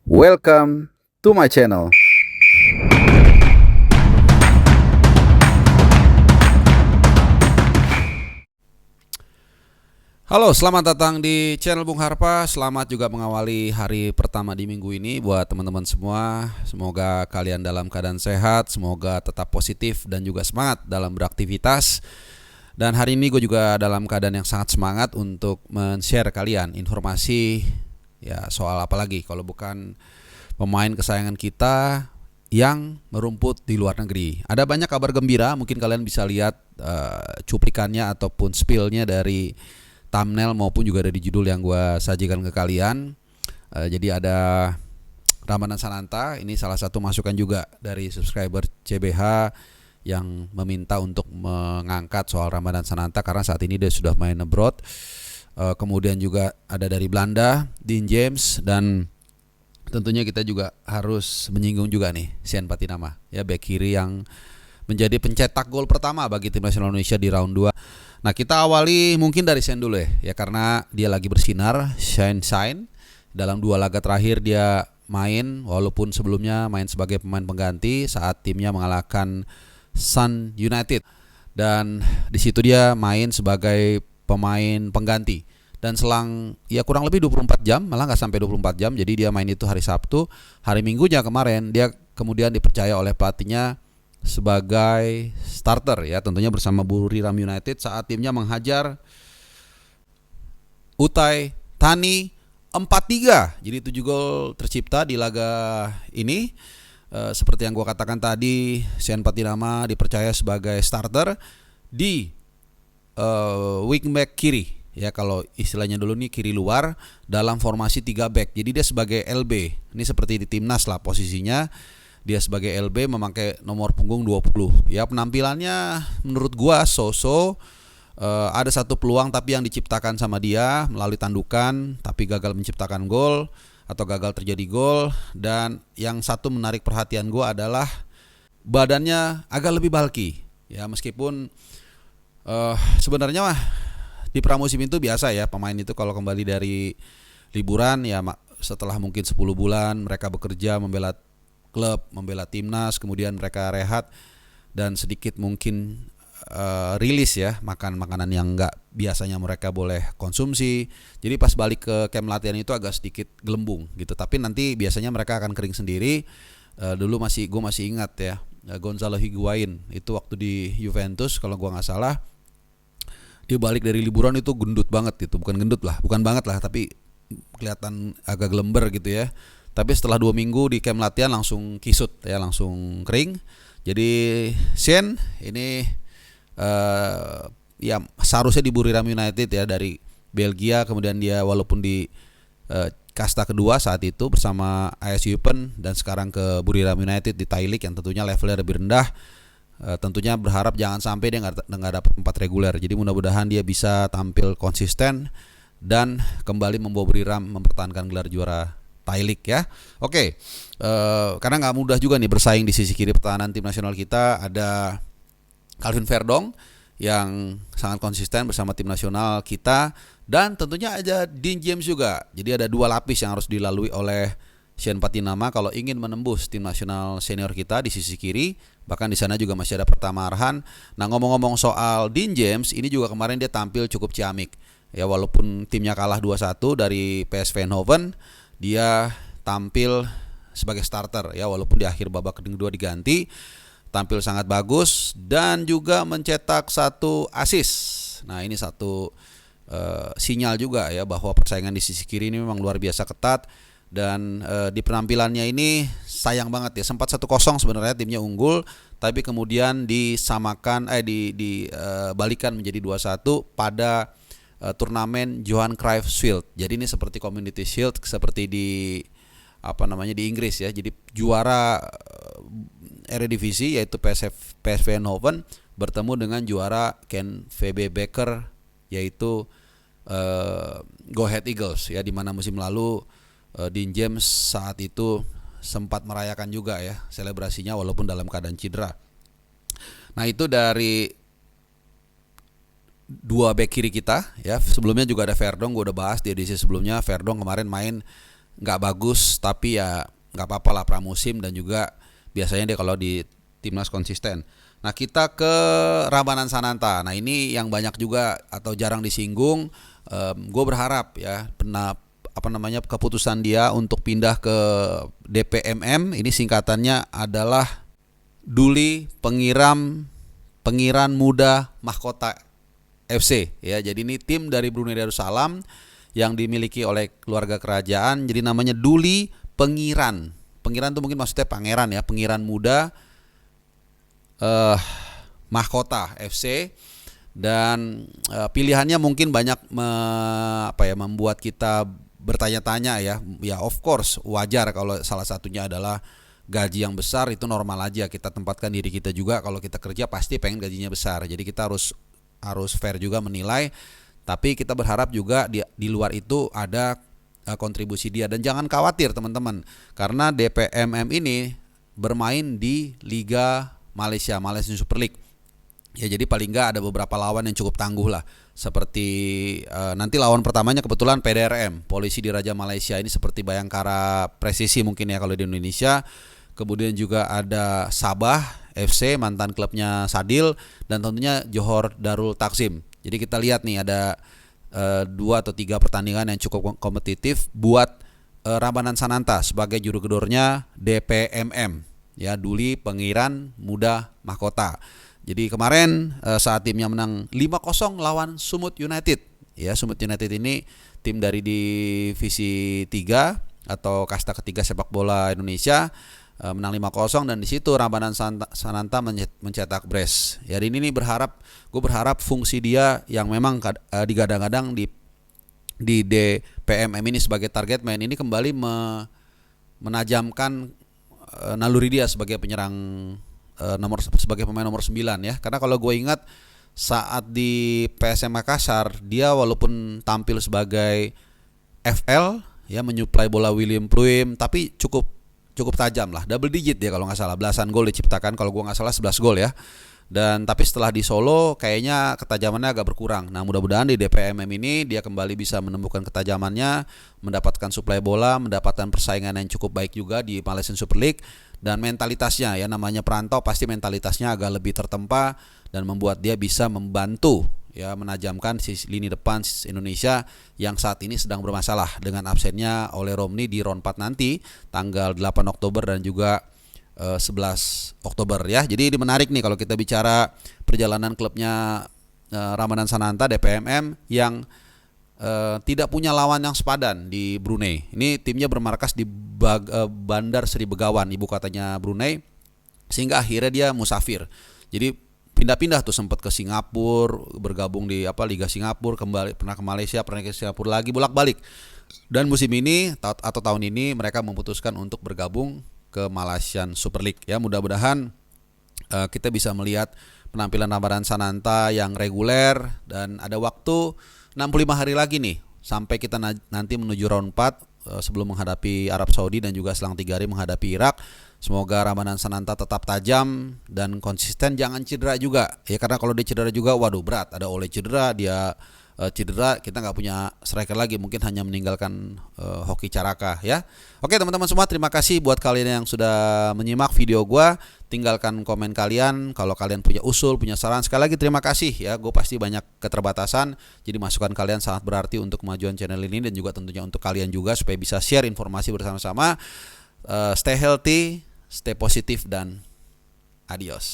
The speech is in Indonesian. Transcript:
Welcome to my channel. Halo, selamat datang di channel Bung Harpa. Selamat juga mengawali hari pertama di minggu ini buat teman-teman semua. Semoga kalian dalam keadaan sehat, semoga tetap positif dan juga semangat dalam beraktivitas. Dan hari ini gue juga dalam keadaan yang sangat semangat untuk men-share kalian informasi ya soal apa lagi kalau bukan pemain kesayangan kita yang merumput di luar negeri. Ada banyak kabar gembira, mungkin kalian bisa lihat cuplikannya ataupun spillnya dari thumbnail maupun juga dari judul yang gue sajikan ke kalian. Jadi ada Ramadhan Sananta, ini salah satu masukan juga dari subscriber CBH yang meminta untuk mengangkat soal Ramadhan Sananta karena saat ini dia sudah main abroad. Kemudian juga ada dari Belanda, Dean James, dan tentunya kita juga harus menyinggung juga nih Sean Patinama, ya bek kiri yang menjadi pencetak gol pertama bagi tim nasional Indonesia di round 2. Nah, kita awali mungkin dari Sean dulu ya karena dia lagi bersinar. Sean dalam 2 laga terakhir dia main, walaupun sebelumnya main sebagai pemain pengganti saat timnya mengalahkan Sun United, dan di situ dia main sebagai pemain pengganti. Dan selang ya kurang lebih 24 jam, malah nggak sampai 24 jam, jadi dia main itu hari Sabtu. Hari Minggunya kemarin dia kemudian dipercaya oleh pelatihnya sebagai starter ya, tentunya bersama Buriram United saat timnya menghajar Uthai Thani 4-3. Jadi 7 gol tercipta di laga ini. Seperti yang gue katakan tadi, Sean Patinama dipercaya sebagai starter di wingback kiri ya, kalau istilahnya dulu nih kiri luar dalam formasi 3 back. Jadi dia sebagai LB. Ini seperti di timnas lah posisinya. Dia sebagai LB memakai nomor punggung 20. Ya, penampilannya menurut gua so-so. Ada satu peluang tapi yang diciptakan sama dia melalui tandukan tapi gagal menciptakan gol atau gagal terjadi gol. Dan yang satu menarik perhatian gua adalah badannya agak lebih bulky. Ya, meskipun sebenarnya mah di pramusim itu biasa ya, pemain itu kalau kembali dari liburan ya setelah mungkin 10 bulan mereka bekerja membela klub, membela timnas, kemudian mereka rehat dan sedikit mungkin rilis ya, makan makanan yang nggak biasanya mereka boleh konsumsi. Jadi pas balik ke camp latihan itu agak sedikit gelembung gitu, tapi nanti biasanya mereka akan kering sendiri. Dulu gue masih ingat ya, Gonzalo Higuain itu waktu di Juventus kalau gue nggak salah, dia balik dari liburan itu gendut banget gitu, bukan banget lah, tapi kelihatan agak gelember gitu ya. Tapi setelah 2 minggu di camp latihan langsung kisut ya, langsung kering. Jadi Sean ini ya seharusnya di Buriram United ya, dari Belgia, kemudian dia walaupun di kasta kedua saat itu bersama AS Eupen, dan sekarang ke Buriram United di Thai League yang tentunya levelnya lebih rendah. Tentunya berharap jangan sampai dia nggak dapat 4 reguler. Jadi mudah-mudahan dia bisa tampil konsisten dan kembali membawa Buriram mempertahankan gelar juara Thai League ya. Oke, karena nggak mudah juga nih bersaing di sisi kiri pertahanan tim nasional kita. Ada Calvin Verdong yang sangat konsisten bersama tim nasional kita, dan tentunya ada Dean James juga. Jadi ada 2 lapis yang harus dilalui oleh Sean Patinama kalau ingin menembus tim nasional senior kita di sisi kiri. Bahkan di sana juga masih ada Pratama Arhan. Nah, ngomong-ngomong soal Dean James, ini juga kemarin dia tampil cukup ciamik. Ya, walaupun timnya kalah 2-1 dari PSV Eindhoven, dia tampil sebagai starter ya, walaupun di akhir babak kedua diganti. Tampil sangat bagus dan juga mencetak 1 assist. Nah, ini satu sinyal juga ya bahwa persaingan di sisi kiri ini memang luar biasa ketat. Dan di penampilannya ini sayang banget ya, sempat 1-0 sebenarnya timnya unggul, tapi kemudian disamakan dibalikan menjadi 2-1 pada turnamen Johan Cruyff Shield. Jadi ini seperti Community Shield seperti di di Inggris ya. Jadi juara Eredivisie yaitu PSV Eindhoven bertemu dengan juara Ken VB Beker yaitu Go Ahead Eagles ya, di mana musim lalu Dean James saat itu sempat merayakan juga ya selebrasinya walaupun dalam keadaan cedera. Nah, itu dari 2 bek kiri kita ya. Sebelumnya juga ada Verdong, gue udah bahas di edisi sebelumnya. Verdong kemarin main nggak bagus, tapi ya nggak apa-apa lah pramusim, dan juga biasanya dia kalau di timnas konsisten. Nah, kita ke Ramadan Sananta. Nah, ini yang banyak juga atau jarang disinggung. Gue berharap ya keputusan dia untuk pindah ke DPMM, ini singkatannya adalah Duli Pengiran Muda Mahkota FC ya. Jadi ini tim dari Brunei Darussalam yang dimiliki oleh keluarga kerajaan. Jadi namanya Duli Pengiran. Pengiran itu mungkin maksudnya pangeran ya, Pengiran Muda Mahkota FC. Dan pilihannya mungkin banyak membuat kita bertanya-tanya ya. Ya of course wajar kalau salah satunya adalah gaji yang besar. Itu normal aja, kita tempatkan diri kita juga kalau kita kerja pasti pengen gajinya besar. Jadi kita harus fair juga menilai. Tapi kita berharap juga di luar itu ada kontribusi dia. Dan jangan khawatir teman-teman, karena DPMM ini bermain di Liga Malaysia Super League. Ya, jadi paling nggak ada beberapa lawan yang cukup tangguh lah. Seperti nanti lawan pertamanya kebetulan PDRM, Polisi Diraja Malaysia, ini seperti Bayangkara Presisi mungkin ya kalau di Indonesia. Kemudian juga ada Sabah FC, mantan klubnya Sadil, dan tentunya Johor Darul Takzim. Jadi kita lihat nih ada 2 atau 3 pertandingan yang cukup kompetitif buat Ramadan Sananta sebagai juru gedornya DPMM ya, Duli Pengiran Muda Mahkota. Jadi kemarin saat timnya menang 5-0 lawan Sumut United. Ya, Sumut United ini tim dari divisi 3 atau kasta ketiga sepak bola Indonesia, menang 5-0, dan di situ Ramadan Sananta mencetak brace. Ya, ini gue berharap fungsi dia yang memang digadang-gadang di DPMM ini sebagai target man ini kembali menajamkan naluri dia sebagai penyerang sebagai pemain nomor 9 ya. Karena kalau gue ingat saat di PSM Makassar, dia walaupun tampil sebagai FL ya, menyuplai bola William Pluim, tapi cukup tajam lah, double digit dia kalau nggak salah, belasan gol diciptakan, kalau gue nggak salah 11 gol ya. Dan tapi setelah di Solo kayaknya ketajamannya agak berkurang. Nah, mudah-mudahan di DPMM ini dia kembali bisa menemukan ketajamannya, mendapatkan suplai bola, mendapatkan persaingan yang cukup baik juga di Malaysian Super League. Dan mentalitasnya ya, namanya perantau pasti mentalitasnya agak lebih tertempa, dan membuat dia bisa membantu ya menajamkan sisi lini depan Indonesia yang saat ini sedang bermasalah dengan absennya oleh Romney di round 4 nanti tanggal 8 Oktober dan juga 11 Oktober ya. Jadi ini menarik nih kalau kita bicara perjalanan klubnya Ramadan Sananta DPMM yang tidak punya lawan yang sepadan di Brunei. Ini timnya bermarkas di Bandar Seri Begawan, ibu kotanya Brunei, sehingga akhirnya dia musafir. Jadi pindah-pindah tuh, sempat ke Singapura, bergabung di Liga Singapura, kembali pernah ke Malaysia, pernah ke Singapura lagi, bolak-balik. Dan musim ini atau tahun ini mereka memutuskan untuk bergabung ke Malaysian Super League ya. Mudah-mudahan kita bisa melihat penampilan Ramadan Sananta yang reguler, dan ada waktu 65 hari lagi nih sampai kita nanti menuju round 4 sebelum menghadapi Arab Saudi dan juga selang 3 hari menghadapi Irak. Semoga Ramadan Sananta tetap tajam dan konsisten, jangan cedera juga ya, karena kalau dia cedera juga waduh berat. Ada Oleh cedera, dia cedera, kita nggak punya striker lagi, mungkin hanya meninggalkan Hoki Caraka ya. Oke teman-teman semua, terima kasih buat kalian yang sudah menyimak video gua. Tinggalkan komen kalian kalau kalian punya usul, punya saran. Sekali lagi terima kasih ya, gue pasti banyak keterbatasan, jadi masukan kalian sangat berarti untuk kemajuan channel ini dan juga tentunya untuk kalian juga supaya bisa share informasi bersama-sama. Stay healthy, stay positif, dan adios.